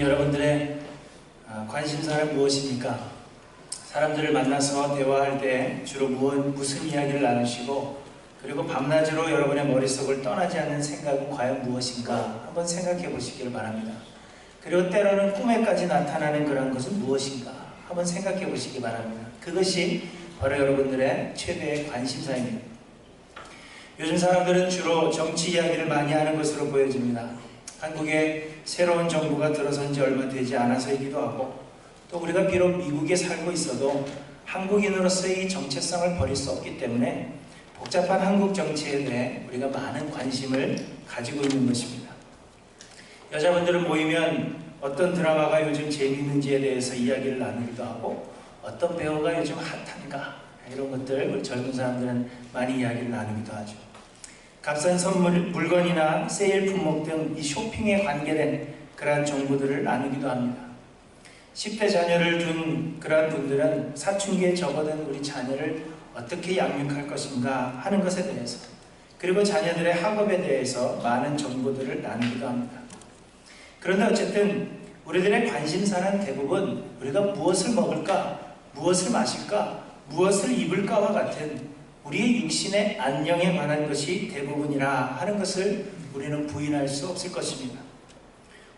여러분들의 관심사는 무엇입니까? 사람들을 만나서 대화할 때 주로 무슨 이야기를 나누시고, 그리고 밤낮으로 여러분의 머릿속을 떠나지 않는 생각은 과연 무엇인가 한번 생각해 보시길 바랍니다. 그리고 때로는 꿈에까지 나타나는 그런 것은 무엇인가 한번 생각해 보시기 바랍니다. 그것이 바로 여러분들의 최대의 관심사입니다. 요즘 사람들은 주로 정치 이야기를 많이 하는 것으로 보여집니다. 한국에 새로운 정부가 들어선 지 얼마 되지 않아서이기도 하고, 또 우리가 비록 미국에 살고 있어도 한국인으로서의 이 정체성을 버릴 수 없기 때문에 복잡한 한국 정치에 대해 우리가 많은 관심을 가지고 있는 것입니다. 여자분들은 모이면 어떤 드라마가 요즘 재미있는지에 대해서 이야기를 나누기도 하고, 어떤 배우가 요즘 핫한가, 이런 것들 우리 젊은 사람들은 많이 이야기를 나누기도 하죠. 값싼 선물, 물건이나 세일 품목 등 이 쇼핑에 관계된 그러한 정보들을 나누기도 합니다. 10대 자녀를 둔 그러한 분들은 사춘기에 접어든 우리 자녀를 어떻게 양육할 것인가 하는 것에 대해서, 그리고 자녀들의 학업에 대해서 많은 정보들을 나누기도 합니다. 그런데 어쨌든 우리들의 관심사는 대부분 우리가 무엇을 먹을까, 무엇을 마실까, 무엇을 입을까와 같은 우리의 육신의 안녕에 관한 것이 대부분이라 하는 것을 우리는 부인할 수 없을 것입니다.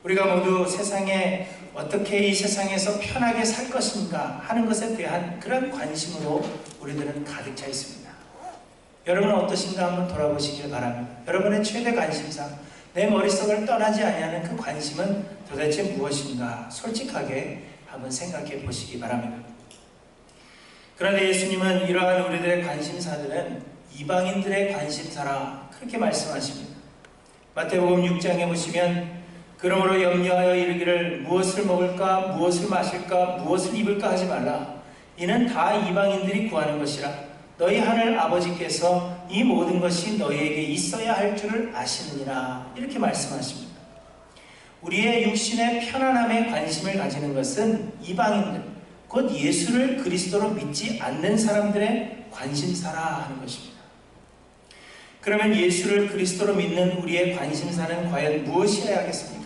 우리가 모두 세상에 어떻게 이 세상에서 편하게 살 것인가 하는 것에 대한 그런 관심으로 우리들은 가득 차 있습니다. 여러분은 어떠신가 한번 돌아보시길 바랍니다. 여러분의 최대 관심사, 내 머릿속을 떠나지 아니하는 그 관심은 도대체 무엇인가 솔직하게 한번 생각해 보시기 바랍니다. 그런데 예수님은 이러한 우리들의 관심사들은 이방인들의 관심사라 그렇게 말씀하십니다. 마태복음 6장에 보시면, 그러므로 염려하여 이르기를 무엇을 먹을까, 무엇을 마실까, 무엇을 입을까 하지 말라. 이는 다 이방인들이 구하는 것이라. 너희 하늘 아버지께서 이 모든 것이 너희에게 있어야 할 줄을 아시느니라. 이렇게 말씀하십니다. 우리의 육신의 편안함에 관심을 가지는 것은 이방인들, 곧 예수를 그리스도로 믿지 않는 사람들의 관심사라 하는 것입니다. 그러면 예수를 그리스도로 믿는 우리의 관심사는 과연 무엇이어야 하겠습니까?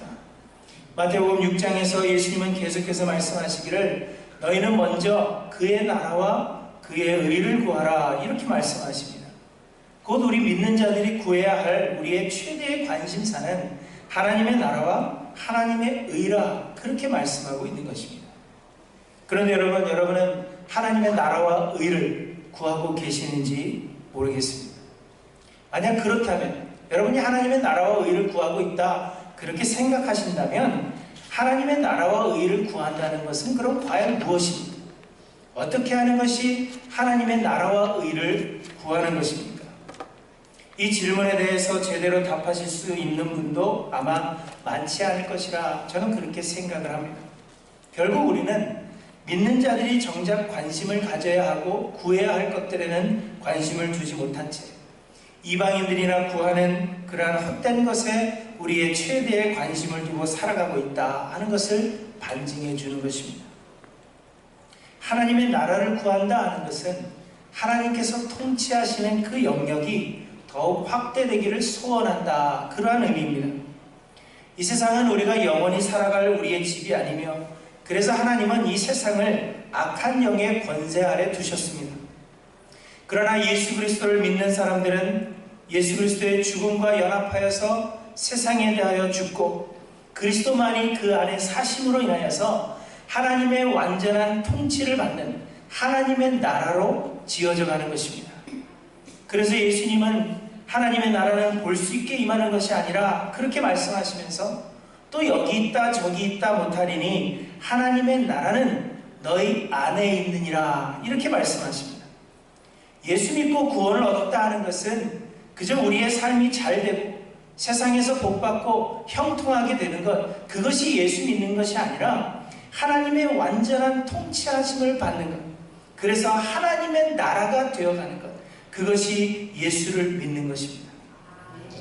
마태복음 6장에서 예수님은 계속해서 말씀하시기를 너희는 먼저 그의 나라와 그의 의를 구하라 이렇게 말씀하십니다. 곧 우리 믿는 자들이 구해야 할 우리의 최대의 관심사는 하나님의 나라와 하나님의 의라 그렇게 말씀하고 있는 것입니다. 그런데 여러분은 하나님의 나라와 의를 구하고 계시는지 모르겠습니다. 만약 그렇다면, 여러분이 하나님의 나라와 의를 구하고 있다 그렇게 생각하신다면, 하나님의 나라와 의를 구한다는 것은 그럼 과연 무엇입니까? 어떻게 하는 것이 하나님의 나라와 의를 구하는 것입니까? 이 질문에 대해서 제대로 답하실 수 있는 분도 아마 많지 않을 것이라 저는 그렇게 생각을 합니다. 결국 우리는 믿는 자들이 정작 관심을 가져야 하고 구해야 할 것들에는 관심을 두지 못한 채 이방인들이나 구하는 그러한 헛된 것에 우리의 최대의 관심을 두고 살아가고 있다 하는 것을 반증해 주는 것입니다. 하나님의 나라를 구한다 하는 것은 하나님께서 통치하시는 그 영역이 더욱 확대되기를 소원한다, 그러한 의미입니다. 이 세상은 우리가 영원히 살아갈 우리의 집이 아니며, 그래서 하나님은 이 세상을 악한 영의 권세 아래 두셨습니다. 그러나 예수 그리스도를 믿는 사람들은 예수 그리스도의 죽음과 연합하여서 세상에 대하여 죽고 그리스도만이 그 안에 사심으로 인하여서 하나님의 완전한 통치를 받는 하나님의 나라로 지어져 가는 것입니다. 그래서 예수님은 하나님의 나라는 볼 수 있게 임하는 것이 아니라 그렇게 말씀하시면서 또 여기 있다 저기 있다 못하리니 하나님의 나라는 너희 안에 있느니라 이렇게 말씀하십니다. 예수 믿고 구원을 얻었다 하는 것은 그저 우리의 삶이 잘 되고 세상에서 복받고 형통하게 되는 것, 그것이 예수 믿는 것이 아니라 하나님의 완전한 통치하심을 받는 것, 그래서 하나님의 나라가 되어가는 것, 그것이 예수를 믿는 것입니다.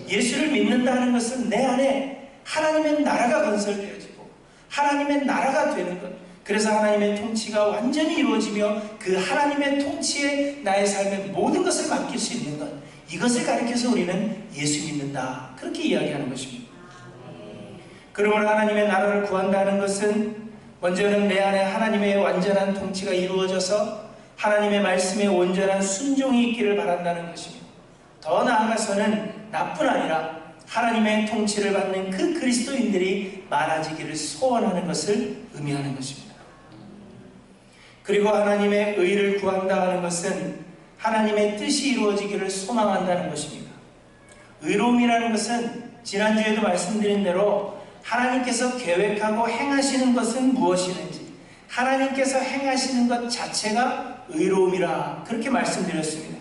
예수를 믿는다는 것은 내 안에 하나님의 나라가 건설되어지고 하나님의 나라가 되는 것, 그래서 하나님의 통치가 완전히 이루어지며 그 하나님의 통치에 나의 삶의 모든 것을 맡길 수 있는 것, 이것을 가리켜서 우리는 예수 믿는다 그렇게 이야기하는 것입니다. 그러므로 하나님의 나라를 구한다는 것은 먼저는 내 안에 하나님의 완전한 통치가 이루어져서 하나님의 말씀에 온전한 순종이 있기를 바란다는 것입니다. 더 나아가서는 나뿐 아니라 하나님의 통치를 받는 그 그리스도인들이 많아지기를 소원하는 것을 의미하는 것입니다. 그리고 하나님의 의를 구한다 하는 것은 하나님의 뜻이 이루어지기를 소망한다는 것입니다. 의로움이라는 것은 지난주에도 말씀드린 대로 하나님께서 계획하고 행하시는 것은 무엇이든지 하나님께서 행하시는 것 자체가 의로움이라 그렇게 말씀드렸습니다.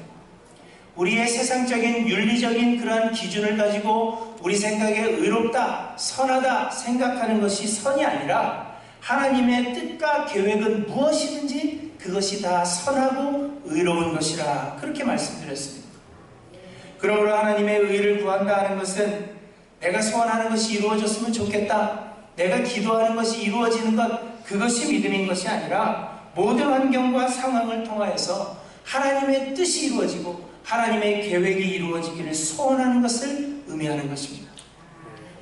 우리의 세상적인 윤리적인 그러한 기준을 가지고 우리 생각에 의롭다, 선하다 생각하는 것이 선이 아니라 하나님의 뜻과 계획은 무엇이든지 그것이 다 선하고 의로운 것이라 그렇게 말씀드렸습니다. 그러므로 하나님의 의를 구한다 하는 것은 내가 소원하는 것이 이루어졌으면 좋겠다, 내가 기도하는 것이 이루어지는 것, 그것이 믿음인 것이 아니라 모든 환경과 상황을 통하여서 하나님의 뜻이 이루어지고 하나님의 계획이 이루어지기를 소원하는 것을 의미하는 것입니다.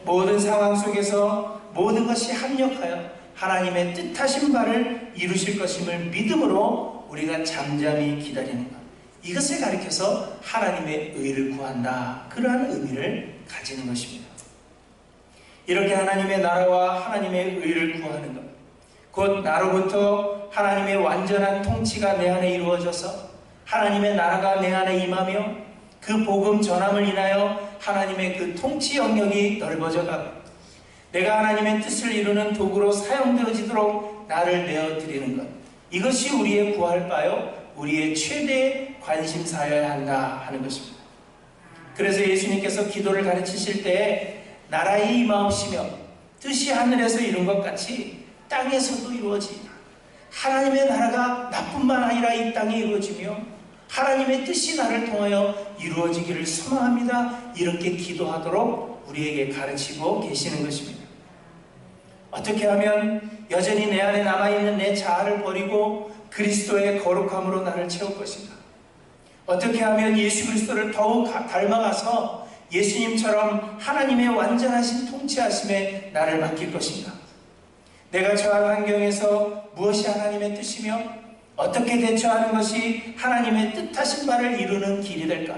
모든 상황 속에서 모든 것이 합력하여 하나님의 뜻하신 바를 이루실 것임을 믿음으로 우리가 잠잠히 기다리는 것, 이것을 가리켜서 하나님의 의를 구한다, 그러한 의미를 가지는 것입니다. 이렇게 하나님의 나라와 하나님의 의를 구하는 것, 곧 나로부터 하나님의 완전한 통치가 내 안에 이루어져서 하나님의 나라가 내 안에 임하며 그 복음 전함을 인하여 하나님의 그 통치 영역이 넓어져 가고 내가 하나님의 뜻을 이루는 도구로 사용되어지도록 나를 내어드리는 것, 이것이 우리의 구할 바요 우리의 최대의 관심사여야 한다 하는 것입니다. 그래서 예수님께서 기도를 가르치실 때에 나라의 임하옵시며 뜻이 하늘에서 이룬 것 같이 땅에서도 이루어지리라. 하나님의 나라가 나뿐만 아니라 이 땅에 이루어지며 하나님의 뜻이 나를 통하여 이루어지기를 소망합니다. 이렇게 기도하도록 우리에게 가르치고 계시는 것입니다. 어떻게 하면 여전히 내 안에 남아있는 내 자아를 버리고 그리스도의 거룩함으로 나를 채울 것인가? 어떻게 하면 예수 그리스도를 더욱 닮아가서 예수님처럼 하나님의 완전하신 통치하심에 나를 맡길 것인가? 내가 처한 환경에서 무엇이 하나님의 뜻이며 어떻게 대처하는 것이 하나님의 뜻하신 바를 이루는 길이 될까?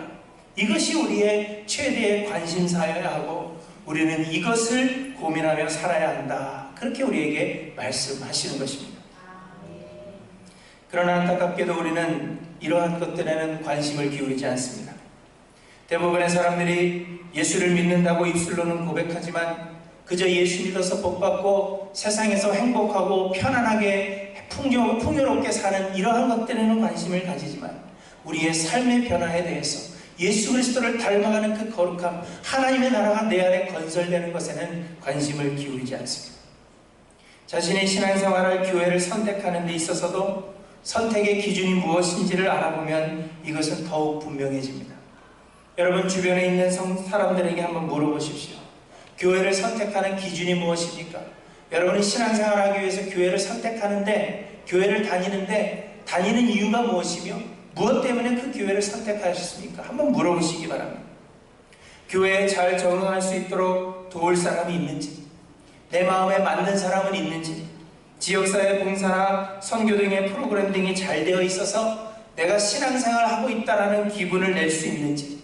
이것이 우리의 최대의 관심사여야 하고 우리는 이것을 고민하며 살아야 한다, 그렇게 우리에게 말씀하시는 것입니다. 그러나 안타깝게도 우리는 이러한 것들에는 관심을 기울이지 않습니다. 대부분의 사람들이 예수를 믿는다고 입술로는 고백하지만 그저 예수 믿어서 복받고 세상에서 행복하고 편안하게 풍요롭게 사는 이러한 것들에는 관심을 가지지만 우리의 삶의 변화에 대해서 예수 그리스도를 닮아가는 그 거룩함, 하나님의 나라가 내 안에 건설되는 것에는 관심을 기울이지 않습니다. 자신의 신앙생활을 교회를 선택하는 데 있어서도 선택의 기준이 무엇인지를 알아보면 이것은 더욱 분명해집니다. 여러분 주변에 있는 사람들에게 한번 물어보십시오. 교회를 선택하는 기준이 무엇입니까? 여러분이 신앙생활을 하기 위해서 교회를 선택하는데, 교회를 다니는 이유가 무엇이며 무엇 때문에 그 교회를 선택하셨습니까? 한번 물어보시기 바랍니다. 교회에 잘 적응할 수 있도록 도울 사람이 있는지, 내 마음에 맞는 사람은 있는지, 지역사회 봉사나 선교 등의 프로그램 등이 잘 되어 있어서 내가 신앙생활을 하고 있다는 기분을 낼 수 있는지,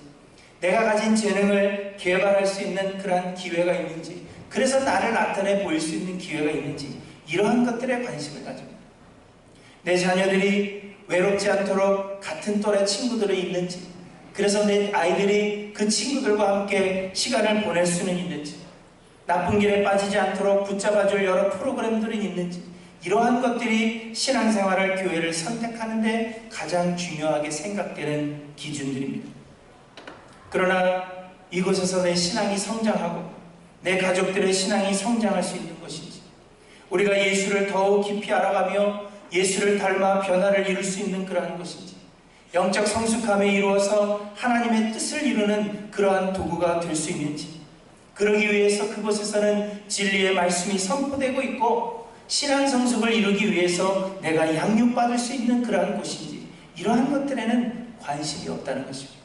내가 가진 재능을 개발할 수 있는 그러한 기회가 있는지, 그래서 나를 나타내 보일 수 있는 기회가 있는지, 이러한 것들에 관심을 가집니다. 내 자녀들이 외롭지 않도록 같은 또래 친구들이 있는지, 그래서 내 아이들이 그 친구들과 함께 시간을 보낼 수는 있는지, 나쁜 길에 빠지지 않도록 붙잡아줄 여러 프로그램들이 있는지, 이러한 것들이 신앙생활을, 교회를 선택하는데 가장 중요하게 생각되는 기준들입니다. 그러나 이곳에서 내 신앙이 성장하고 내 가족들의 신앙이 성장할 수 있는 것인지, 우리가 예수를 더욱 깊이 알아가며 예수를 닮아 변화를 이룰 수 있는 그러한 것인지, 영적 성숙함에 이루어서 하나님의 뜻을 이루는 그러한 도구가 될 수 있는지, 그러기 위해서 그곳에서는 진리의 말씀이 선포되고 있고 신앙 성숙을 이루기 위해서 내가 양육받을 수 있는 그러한 곳인지, 이러한 것들에는 관심이 없다는 것입니다.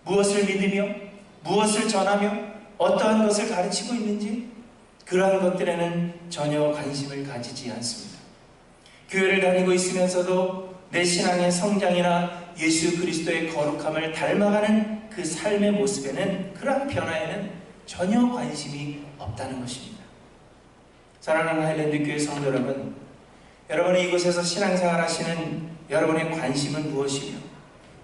무엇을 믿으며 무엇을 전하며 어떠한 것을 가르치고 있는지, 그러한 것들에는 전혀 관심을 가지지 않습니다. 교회를 다니고 있으면서도 내 신앙의 성장이나 예수 그리스도의 거룩함을 닮아가는 그 삶의 모습에는, 그러한 변화에는 전혀 관심이 없다는 것입니다. 사랑하는 하일랜드 교회 성도 여러분, 여러분이 이곳에서 신앙생활 하시는 여러분의 관심은 무엇이며,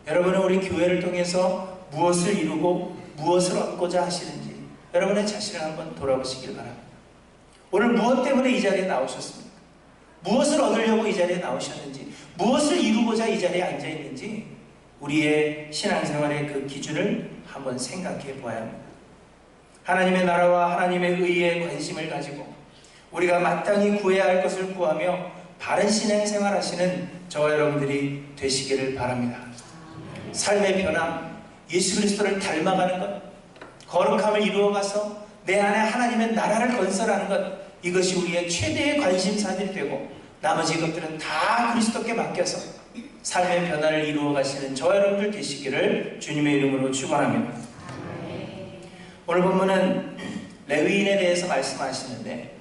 여러분은 우리 교회를 통해서 무엇을 이루고 무엇을 얻고자 하시는지 여러분의 자신을 한번 돌아보시길 바랍니다. 오늘 무엇 때문에 이 자리에 나오셨습니까? 무엇을 얻으려고 이 자리에 나오셨는지, 무엇을 이루고자 이 자리에 앉아있는지 우리의 신앙생활의 그 기준을 한번 생각해 보아야 합니다. 하나님의 나라와 하나님의 의에 관심을 가지고 우리가 마땅히 구해야 할 것을 구하며 바른 신앙생활 하시는 저와 여러분들이 되시기를 바랍니다. 삶의 변화, 예수 그리스도를 닮아가는 것, 거룩함을 이루어가서 내 안에 하나님의 나라를 건설하는 것, 이것이 우리의 최대의 관심사들이 되고 나머지 것들은 다 그리스도께 맡겨서 삶의 변화를 이루어 가시는 저와 여러분들 되시기를 주님의 이름으로 축원합니다. 오늘 본문은 레위인에 대해서 말씀하시는데,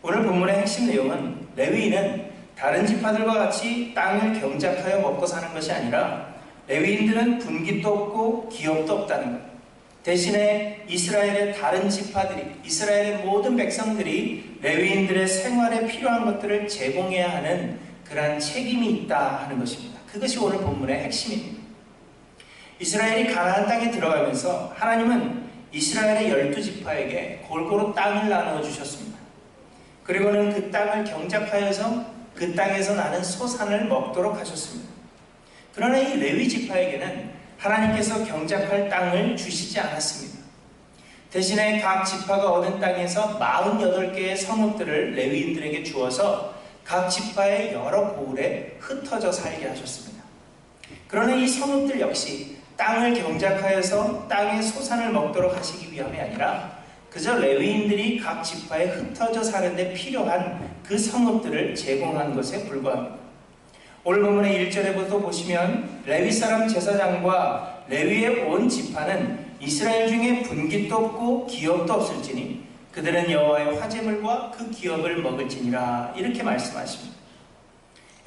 오늘 본문의 핵심 내용은 레위인은 다른 지파들과 같이 땅을 경작하여 먹고 사는 것이 아니라 레위인들은 분깃도 없고 기업도 없다는 것, 대신에 이스라엘의 다른 지파들이, 이스라엘의 모든 백성들이 레위인들의 생활에 필요한 것들을 제공해야 하는 그러한 책임이 있다 하는 것입니다. 그것이 오늘 본문의 핵심입니다. 이스라엘이 가나안 땅에 들어가면서 하나님은 이스라엘의 12지파에게 골고루 땅을 나누어 주셨습니다. 그리고는 그 땅을 경작하여서 그 땅에서 나는 소산을 먹도록 하셨습니다. 그러나 이 레위 지파에게는 하나님께서 경작할 땅을 주시지 않았습니다. 대신에 각 지파가 얻은 땅에서 48개의 성읍들을 레위인들에게 주어서 각 지파의 여러 고을에 흩어져 살게 하셨습니다. 그러나 이 성읍들 역시 땅을 경작하여서 땅의 소산을 먹도록 하시기 위함이 아니라 그저 레위인들이 각 지파에 흩어져 사는 데 필요한 그 성읍들을 제공한 것에 불과합니다. 오늘 본문의 1절에부터 보시면 레위 사람 제사장과 레위의 온 지파는 이스라엘 중에 분깃도 없고 기업도 없을지니 그들은 여호와의 화제물과 그 기업을 먹을지니라, 이렇게 말씀하십니다.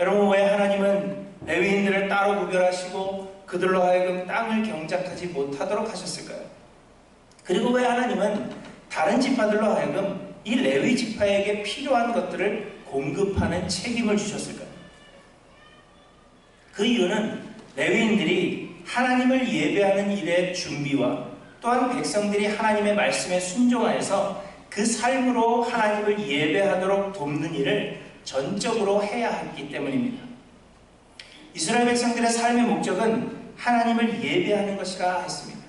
여러분, 왜 하나님은 레위인들을 따로 구별하시고 그들로 하여금 땅을 경작하지 못하도록 하셨을까요? 그리고 왜 하나님은 다른 지파들로 하여금 이 레위 지파에게 필요한 것들을 공급하는 책임을 주셨을까요? 그 이유는 레위인들이 하나님을 예배하는 일의 준비와 또한 백성들이 하나님의 말씀에 순종하여서 그 삶으로 하나님을 예배하도록 돕는 일을 전적으로 해야 했기 때문입니다. 이스라엘 백성들의 삶의 목적은 하나님을 예배하는 것이라 했습니다.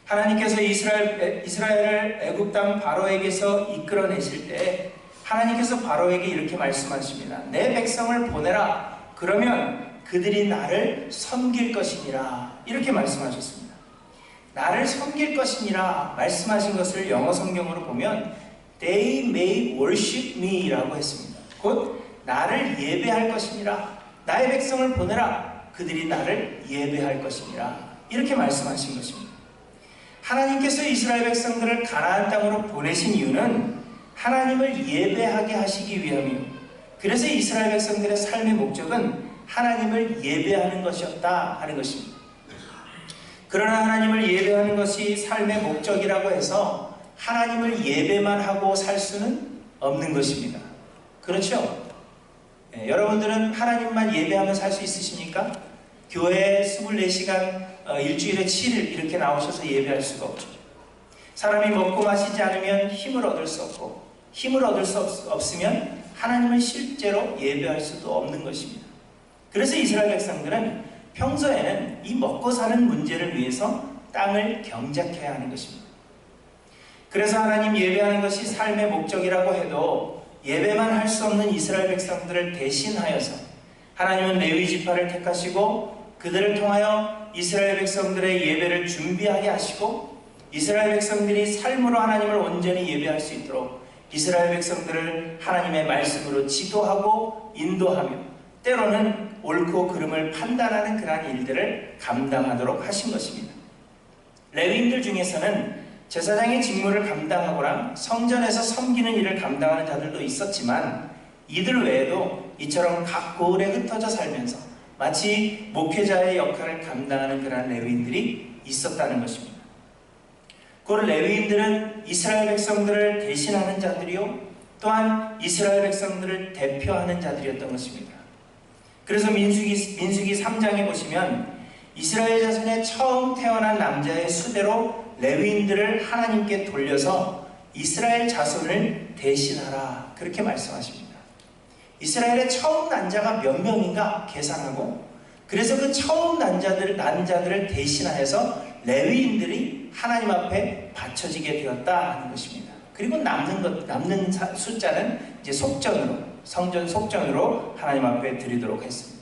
하나님께서 이스라엘을 애굽 땅 바로에게서 이끌어내실 때 하나님께서 바로에게 이렇게 말씀하십니다. 내 백성을 보내라. 그러면 그들이 나를 섬길 것이니라, 이렇게 말씀하셨습니다. 나를 섬길 것이니라 말씀하신 것을 영어 성경으로 보면 They may worship me 라고 했습니다. 곧 나를 예배할 것이니라, 나의 백성을 보내라, 그들이 나를 예배할 것이니라, 이렇게 말씀하신 것입니다. 하나님께서 이스라엘 백성들을 가나안 땅으로 보내신 이유는 하나님을 예배하게 하시기 위함이요, 그래서 이스라엘 백성들의 삶의 목적은 하나님을 예배하는 것이었다 하는 것입니다. 그러나 하나님을 예배하는 것이 삶의 목적이라고 해서 하나님을 예배만 하고 살 수는 없는 것입니다. 그렇죠? 네, 여러분들은 하나님만 예배하며 살 수 있으십니까? 교회에 24시간 일주일에 7일 이렇게 나오셔서 예배할 수가 없죠. 사람이 먹고 마시지 않으면 힘을 얻을 수 없고, 힘을 얻을 수 없으면 하나님을 실제로 예배할 수도 없는 것입니다. 그래서 이스라엘 백성들은 평소에는 이 먹고 사는 문제를 위해서 땅을 경작해야 하는 것입니다. 그래서 하나님 예배하는 것이 삶의 목적이라고 해도 예배만 할 수 없는 이스라엘 백성들을 대신하여서 하나님은 레위 지파를 택하시고 그들을 통하여 이스라엘 백성들의 예배를 준비하게 하시고 이스라엘 백성들이 삶으로 하나님을 온전히 예배할 수 있도록 이스라엘 백성들을 하나님의 말씀으로 지도하고 인도하며 때로는 옳고 그름을 판단하는 그러한 일들을 감당하도록 하신 것입니다. 레위인들 중에서는 제사장의 직무를 감당하거나 성전에서 섬기는 일을 감당하는 자들도 있었지만 이들 외에도 이처럼 각 고을에 흩어져 살면서 마치 목회자의 역할을 감당하는 그러한 레위인들이 있었다는 것입니다. 그 레위인들은 이스라엘 백성들을 대신하는 자들이요 또한 이스라엘 백성들을 대표하는 자들이었던 것입니다. 그래서 민수기 3장에 보시면 이스라엘 자손의 처음 태어난 남자의 수대로 레위인들을 하나님께 돌려서 이스라엘 자손을 대신하라 그렇게 말씀하십니다. 이스라엘의 처음 난자가 몇 명인가 계산하고 그래서 그 처음 난자들을 대신하여서 레위인들이 하나님 앞에 바쳐지게 되었다 하는 것입니다. 그리고 남는 숫자는 이제 성전 속전으로 하나님 앞에 드리도록 했습니다.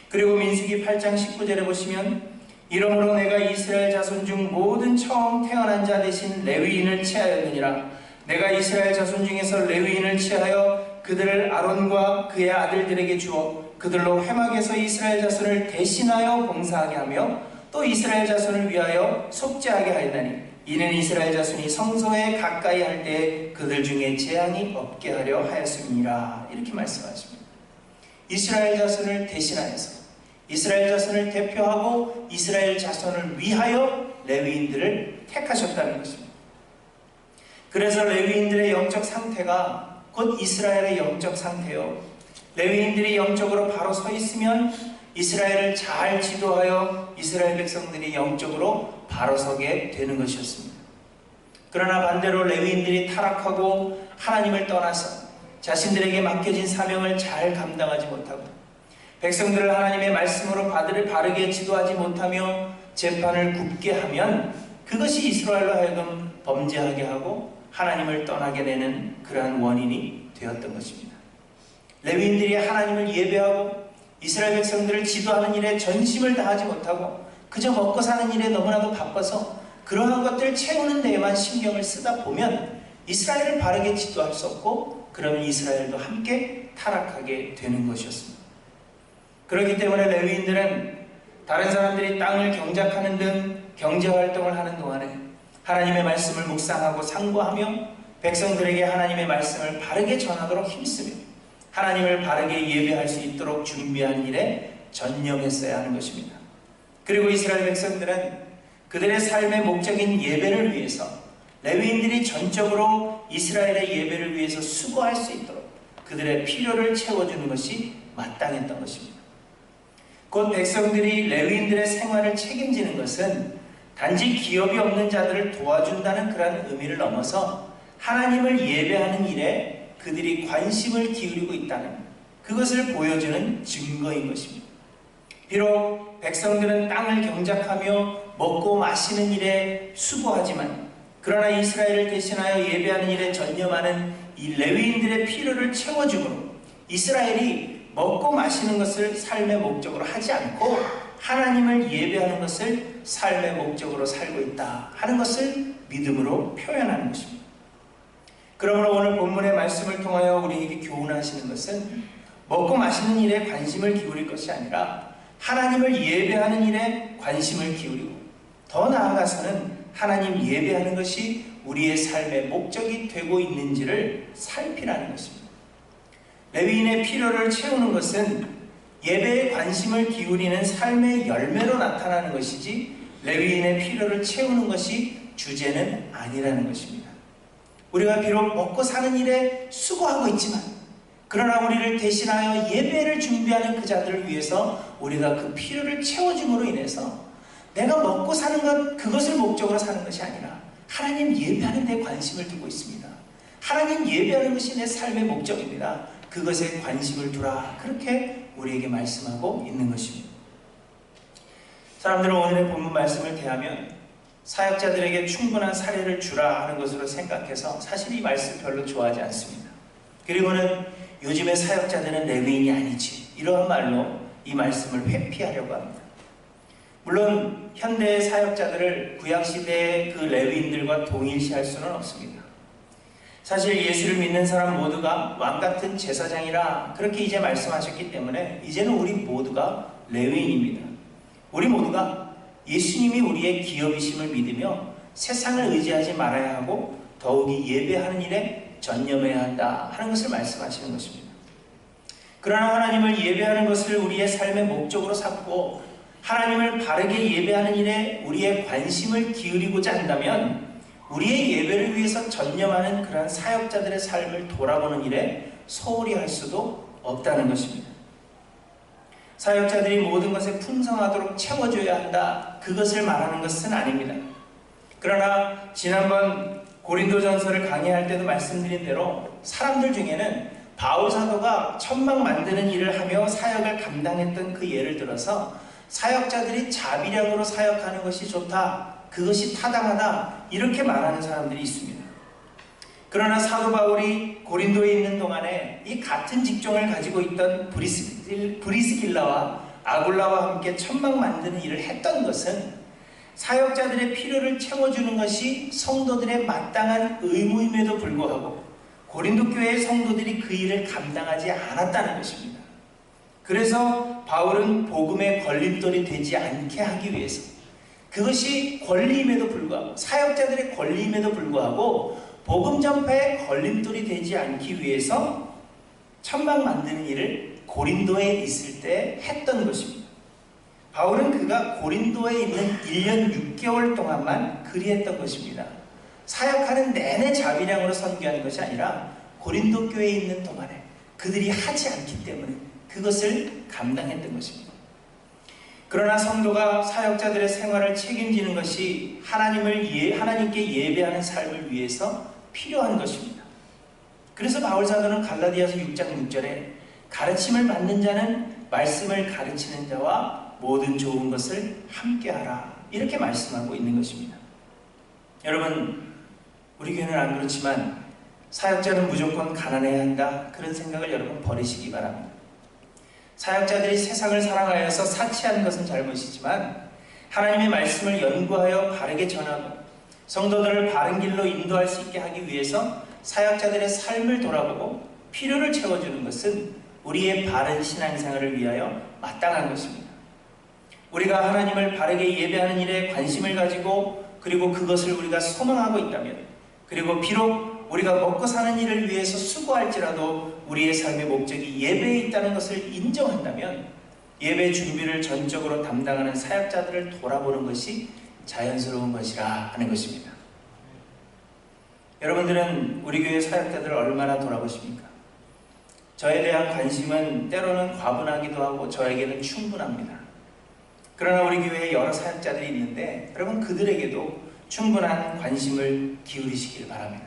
그리고 민수기 8장 19절에 보시면 이러므로 내가 이스라엘 자손 중 모든 처음 태어난 자 대신 레위인을 취하였느니라. 내가 이스라엘 자손 중에서 레위인을 취하여 그들을 아론과 그의 아들들에게 주어 그들로 회막에서 이스라엘 자손을 대신하여 봉사하게 하며 또 이스라엘 자손을 위하여 속죄하게 하였나니 이는 이스라엘 자손이 성소에 가까이 할 때 그들 중에 재앙이 없게 하려 하였음이니라. 이렇게 말씀하십니다. 이스라엘 자손을 대신하여서 이스라엘 자손을 대표하고 이스라엘 자손을 위하여 레위인들을 택하셨다는 것입니다. 그래서 레위인들의 영적 상태가 곧 이스라엘의 영적 상태요. 레위인들이 영적으로 바로 서 있으면 이스라엘을 잘 지도하여 이스라엘 백성들이 영적으로 바로 서게 되는 것이었습니다. 그러나 반대로 레위인들이 타락하고 하나님을 떠나서 자신들에게 맡겨진 사명을 잘 감당하지 못하고 백성들을 하나님의 말씀으로 바르게 지도하지 못하며 재판을 굽게 하면 그것이 이스라엘로 하여금 범죄하게 하고 하나님을 떠나게 되는 그러한 원인이 되었던 것입니다. 레위인들이 하나님을 예배하고 이스라엘 백성들을 지도하는 일에 전심을 다하지 못하고 그저 먹고 사는 일에 너무나도 바빠서 그러한 것들을 채우는 데에만 신경을 쓰다 보면 이스라엘을 바르게 지도할 수 없고 그러면 이스라엘도 함께 타락하게 되는 것이었습니다. 그렇기 때문에 레위인들은 다른 사람들이 땅을 경작하는 등 경제활동을 하는 동안에 하나님의 말씀을 묵상하고 상고하며 백성들에게 하나님의 말씀을 바르게 전하도록 힘쓰며 하나님을 바르게 예배할 수 있도록 준비한 일에 전념했어야 하는 것입니다. 그리고 이스라엘 백성들은 그들의 삶의 목적인 예배를 위해서 레위인들이 전적으로 이스라엘의 예배를 위해서 수고할 수 있도록 그들의 필요를 채워주는 것이 마땅했던 것입니다. 곧 백성들이 레위인들의 생활을 책임지는 것은 단지 기업이 없는 자들을 도와준다는 그런 의미를 넘어서 하나님을 예배하는 일에 그들이 관심을 기울이고 있다는 그것을 보여주는 증거인 것입니다. 비록 백성들은 땅을 경작하며 먹고 마시는 일에 수고하지만 그러나 이스라엘을 대신하여 예배하는 일에 전념하는 이 레위인들의 필요를 채워주므로 이스라엘이 먹고 마시는 것을 삶의 목적으로 하지 않고 하나님을 예배하는 것을 삶의 목적으로 살고 있다 하는 것을 믿음으로 표현하는 것입니다. 그러므로 오늘 본문의 말씀을 통하여 우리에게 교훈하시는 것은 먹고 마시는 일에 관심을 기울일 것이 아니라 하나님을 예배하는 일에 관심을 기울이고 더 나아가서는 하나님 예배하는 것이 우리의 삶의 목적이 되고 있는지를 살피라는 것입니다. 레위인의 필요를 채우는 것은 예배에 관심을 기울이는 삶의 열매로 나타나는 것이지 레위인의 필요를 채우는 것이 주제는 아니라는 것입니다. 우리가 비록 먹고 사는 일에 수고하고 있지만 그러나 우리를 대신하여 예배를 준비하는 그 자들을 위해서 우리가 그 필요를 채워줌으로 인해서 내가 먹고 사는 것 그것을 목적으로 사는 것이 아니라 하나님 예배하는 데 관심을 두고 있습니다. 하나님 예배하는 것이 내 삶의 목적입니다. 그것에 관심을 두라. 그렇게 우리에게 말씀하고 있는 것입니다. 사람들은 오늘의 본문 말씀을 대하면 사역자들에게 충분한 사례를 주라 하는 것으로 생각해서 사실 이 말씀 별로 좋아하지 않습니다. 그리고는 요즘의 사역자들은 레위인이 아니지 이러한 말로 이 말씀을 회피하려고 합니다. 물론 현대의 사역자들을 구약시대의 그 레위인들과 동일시할 수는 없습니다. 사실 예수를 믿는 사람 모두가 왕같은 제사장이라 그렇게 이제 말씀하셨기 때문에 이제는 우리 모두가 레위인입니다. 우리 모두가 예수님이 우리의 기업이심을 믿으며 세상을 의지하지 말아야 하고 더욱이 예배하는 일에 전념해야 한다 하는 것을 말씀하시는 것입니다. 그러나 하나님을 예배하는 것을 우리의 삶의 목적으로 삼고 하나님을 바르게 예배하는 일에 우리의 관심을 기울이고자 한다면 우리의 예배를 위해서 전념하는 그러한 사역자들의 삶을 돌아보는 일에 소홀히 할 수도 없다는 것입니다. 사역자들이 모든 것에 풍성하도록 채워줘야 한다, 그것을 말하는 것은 아닙니다. 그러나 지난번 고린도전서를 강의할 때도 말씀드린 대로 사람들 중에는 바울 사도가 천막 만드는 일을 하며 사역을 감당했던 그 예를 들어서 사역자들이 자비량으로 사역하는 것이 좋다, 그것이 타당하다, 이렇게 말하는 사람들이 있습니다. 그러나 사도 바울이 고린도에 있는 동안에 이 같은 직종을 가지고 있던 브리스길라와 아굴라와 함께 천막 만드는 일을 했던 것은 사역자들의 필요를 채워주는 것이 성도들의 마땅한 의무임에도 불구하고 고린도 교회의 성도들이 그 일을 감당하지 않았다는 것입니다. 그래서 바울은 복음의 걸림돌이 되지 않게 하기 위해서, 그것이 권리임에도 불구하고 사역자들의 권리임에도 불구하고 복음 전파의 걸림돌이 되지 않기 위해서 천막 만드는 일을 고린도에 있을 때 했던 것입니다. 바울은 그가 고린도에 있는 1년 6개월 동안만 그리했던 것입니다. 사역하는 내내 자비량으로 선교하는 것이 아니라 고린도 교회에 있는 동안에 그들이 하지 않기 때문에 그것을 감당했던 것입니다. 그러나 성도가 사역자들의 생활을 책임지는 것이 하나님께 예배하는 삶을 위해서 필요한 것입니다. 그래서 바울 사도는 갈라디아서 6장 6절에 가르침을 받는 자는 말씀을 가르치는 자와 모든 좋은 것을 함께하라, 이렇게 말씀하고 있는 것입니다. 여러분, 우리 교회는 안 그렇지만 사역자는 무조건 가난해야 한다, 그런 생각을 여러분 버리시기 바랍니다. 사역자들이 세상을 사랑하여서 사치하는 것은 잘못이지만 하나님의 말씀을 연구하여 바르게 전하고 성도들을 바른 길로 인도할 수 있게 하기 위해서 사역자들의 삶을 돌아보고 필요를 채워주는 것은 우리의 바른 신앙생활을 위하여 마땅한 것입니다. 우리가 하나님을 바르게 예배하는 일에 관심을 가지고 그리고 그것을 우리가 소망하고 있다면, 그리고 비록 우리가 먹고 사는 일을 위해서 수고할지라도 우리의 삶의 목적이 예배에 있다는 것을 인정한다면 예배 준비를 전적으로 담당하는 사역자들을 돌아보는 것이 자연스러운 것이라 하는 것입니다. 여러분들은 우리 교회 사역자들을 얼마나 돌아보십니까? 저에 대한 관심은 때로는 과분하기도 하고 저에게는 충분합니다. 그러나 우리 교회에 여러 사역자들이 있는데 여러분, 그들에게도 충분한 관심을 기울이시길 바랍니다.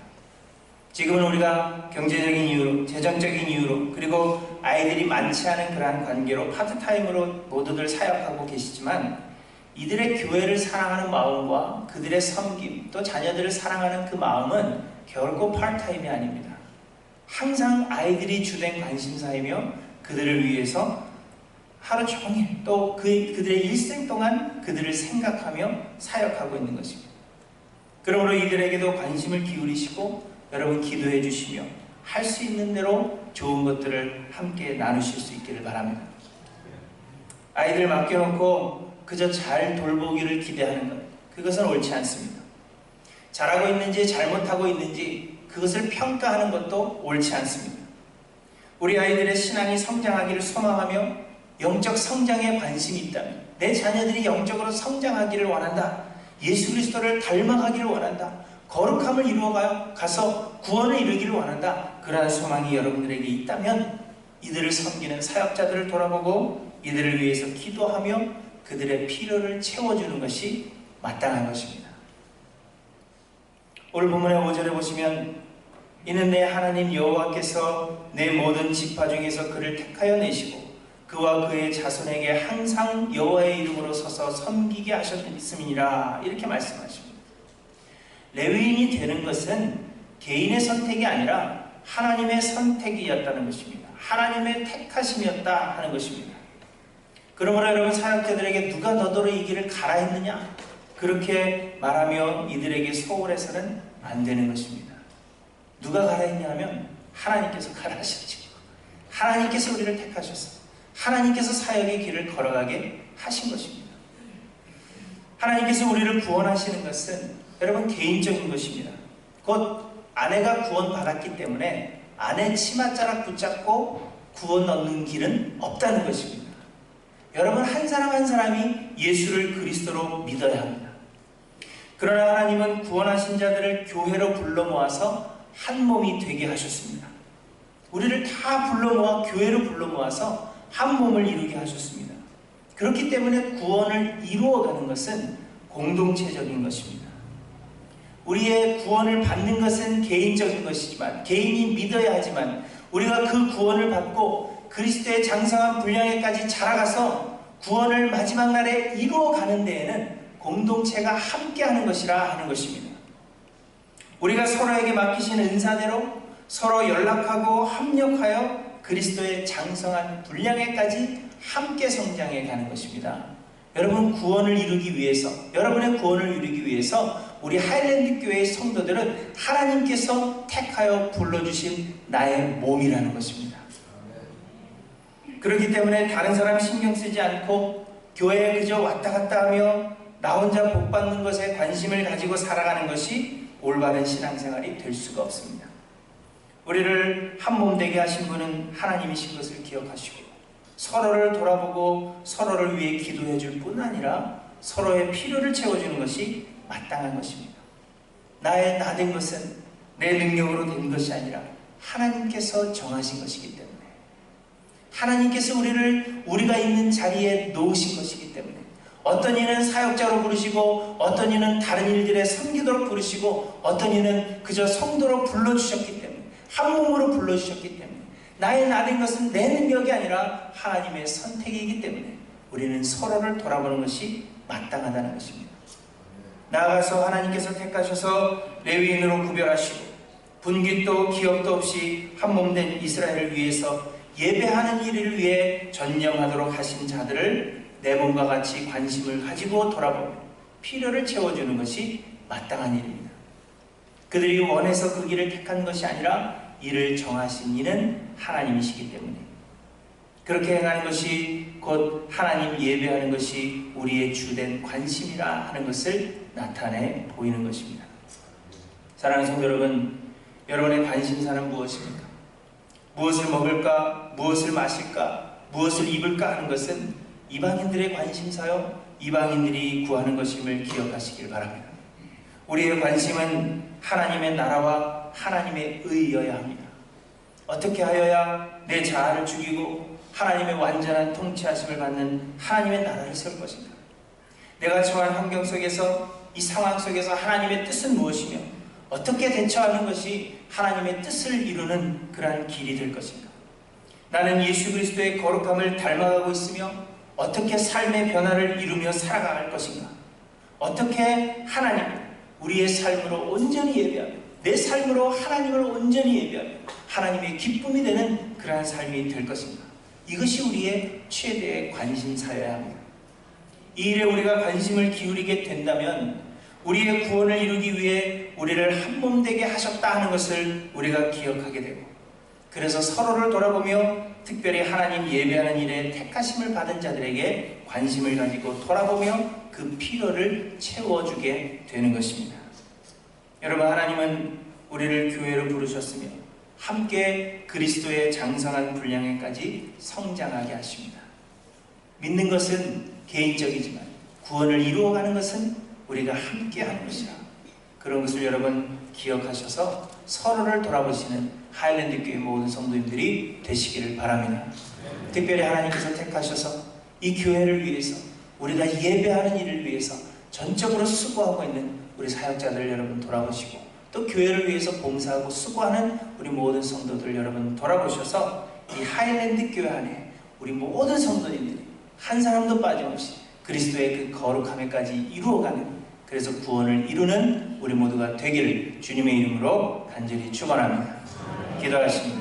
지금은 우리가 경제적인 이유로, 재정적인 이유로, 그리고 아이들이 많지 않은 그러한 관계로 파트타임으로 모두들 사역하고 계시지만 이들의 교회를 사랑하는 마음과 그들의 섬김, 또 자녀들을 사랑하는 그 마음은 결코 파트타임이 아닙니다. 항상 아이들이 주된 관심사이며 그들을 위해서 하루 종일 또 그들의 일생 동안 그들을 생각하며 사역하고 있는 것입니다. 그러므로 이들에게도 관심을 기울이시고 여러분 기도해 주시며 할 수 있는 대로 좋은 것들을 함께 나누실 수 있기를 바랍니다. 아이들 맡겨놓고 그저 잘 돌보기를 기대하는 것, 그것은 옳지 않습니다. 잘하고 있는지 잘못하고 있는지 그것을 평가하는 것도 옳지 않습니다. 우리 아이들의 신앙이 성장하기를 소망하며 영적 성장에 관심이 있다면, 내 자녀들이 영적으로 성장하기를 원한다, 예수 그리스도를 닮아가기를 원한다, 거룩함을 이루어가서 구원을 이루기를 원한다, 그러한 소망이 여러분들에게 있다면 이들을 섬기는 사역자들을 돌아보고 이들을 위해서 기도하며 그들의 필요를 채워주는 것이 마땅한 것입니다. 오늘 본문의 5절에 보시면 이는 내 하나님 여호와께서 내 모든 지파 중에서 그를 택하여 내시고 그와 그의 자손에게 항상 여호와의 이름으로 서서 섬기게 하셨음이니라, 이렇게 말씀하십니다. 레위인이 되는 것은 개인의 선택이 아니라 하나님의 선택이었다는 것입니다. 하나님의 택하심이었다 하는 것입니다. 그러므로 여러분, 사역자들에게 누가 너더러 이 길을 가라 했느냐, 그렇게 말하며 이들에게 소홀해서는 안 되는 것입니다. 누가 가라 했냐 하면 하나님께서 가라 하셨죠. 하나님께서 우리를 택하셨습니다. 하나님께서 사역의 길을 걸어가게 하신 것입니다. 하나님께서 우리를 구원하시는 것은 여러분 개인적인 것입니다. 곧 아내가 구원받았기 때문에 아내 치맛자락 붙잡고 구원 얻는 길은 없다는 것입니다. 여러분 한 사람 한 사람이 예수를 그리스도로 믿어야 합니다. 그러나 하나님은 구원하신 자들을 교회로 불러 모아서 한 몸이 되게 하셨습니다. 우리를 다 불러 모아 교회로 불러 모아서 한 몸을 이루게 하셨습니다. 그렇기 때문에 구원을 이루어가는 것은 공동체적인 것입니다. 우리의 구원을 받는 것은 개인적인 것이지만, 개인이 믿어야 하지만, 우리가 그 구원을 받고 그리스도의 장성한 분량에까지 자라가서 구원을 마지막 날에 이루어가는 데에는 공동체가 함께하는 것이라 하는 것입니다. 우리가 서로에게 맡기신 은사대로 서로 연락하고 합력하여 그리스도의 장성한 분량에까지 함께 성장해 가는 것입니다. 여러분 구원을 이루기 위해서, 여러분의 구원을 이루기 위해서 우리 하일랜드 교회의 성도들은 하나님께서 택하여 불러주신 나의 몸이라는 것입니다. 그렇기 때문에 다른 사람 신경 쓰지 않고 교회에 그저 왔다 갔다 하며 나 혼자 복 받는 것에 관심을 가지고 살아가는 것이 올바른 신앙생활이 될 수가 없습니다. 우리를 한 몸 되게 하신 분은 하나님이신 것을 기억하시고 서로를 돌아보고 서로를 위해 기도해 줄 뿐 아니라 서로의 필요를 채워주는 것이 마땅한 것입니다. 나의 나 된 것은 내 능력으로 된 것이 아니라 하나님께서 정하신 것이기 때문에, 하나님께서 우리가 있는 자리에 놓으신 것이기 때문에, 어떤 이는 사역자로 부르시고 어떤 이는 다른 일들에 섬기도록 부르시고 어떤 이는 그저 성도로 불러주셨기 때문에, 한 몸으로 불러주셨기 때문에, 나의 나 된 것은 내 능력이 아니라 하나님의 선택이기 때문에 우리는 서로를 돌아보는 것이 마땅하다는 것입니다. 나아가서 하나님께서 택하셔서 레위인으로 구별하시고 분깃도 기업도 없이 한 몸 된 이스라엘을 위해서 예배하는 일을 위해 전념하도록 하신 자들을 내 몸과 같이 관심을 가지고 돌아보며 필요를 채워주는 것이 마땅한 일입니다. 그들이 원해서 그 길을 택한 것이 아니라 이를 정하신 이는 하나님이시기 때문에, 그렇게 행하는 것이 곧 하나님 예배하는 것이 우리의 주된 관심이라 하는 것을 나타내 보이는 것입니다. 사랑하는 성도 여러분, 여러분의 관심사는 무엇입니까? 무엇을 먹을까? 무엇을 마실까? 무엇을 입을까? 하는 것은 이방인들의 관심사요, 이방인들이 구하는 것임을 기억하시길 바랍니다. 우리의 관심은 하나님의 나라와 하나님의 의여야 합니다. 어떻게 하여야 내 자아를 죽이고 하나님의 완전한 통치하심을 받는 하나님의 나라를 세울 것인가? 내가 처한 환경 속에서, 이 상황 속에서 하나님의 뜻은 무엇이며 어떻게 대처하는 것이 하나님의 뜻을 이루는 그러한 길이 될 것인가? 나는 예수 그리스도의 거룩함을 닮아가고 있으며 어떻게 삶의 변화를 이루며 살아갈 것인가? 어떻게 하나님을 우리의 삶으로 온전히 예배하며 내 삶으로 하나님을 온전히 예배하며 하나님의 기쁨이 되는 그러한 삶이 될 것인가? 이것이 우리의 최대의 관심사여야 합니다. 이 일에 우리가 관심을 기울이게 된다면 우리의 구원을 이루기 위해 우리를 한 몸 되게 하셨다 하는 것을 우리가 기억하게 되고, 그래서 서로를 돌아보며 특별히 하나님 예배하는 일에 택하심을 받은 자들에게 관심을 가지고 돌아보며 그 필요를 채워주게 되는 것입니다. 여러분, 하나님은 우리를 교회로 부르셨으며 함께 그리스도의 장성한 분량에까지 성장하게 하십니다. 믿는 것은 개인적이지만 구원을 이루어가는 것은 우리가 함께 하는 것이라, 그런 것을 여러분 기억하셔서 서로를 돌아보시는 하일랜드 교회 모든 성도님들이 되시기를 바랍니다. 특별히 하나님께서 택하셔서 이 교회를 위해서, 우리가 예배하는 일을 위해서 전적으로 수고하고 있는 우리 사역자들 여러분 돌아보시고, 또 교회를 위해서 봉사하고 수고하는 우리 모든 성도들 여러분 돌아보셔서 이 하일랜드 교회 안에 우리 모든 성도님들이 한 사람도 빠짐없이 그리스도의 그 거룩함에까지 이루어가는, 그래서 구원을 이루는 우리 모두가 되기를 주님의 이름으로 간절히 축원합니다. 기도하십니다.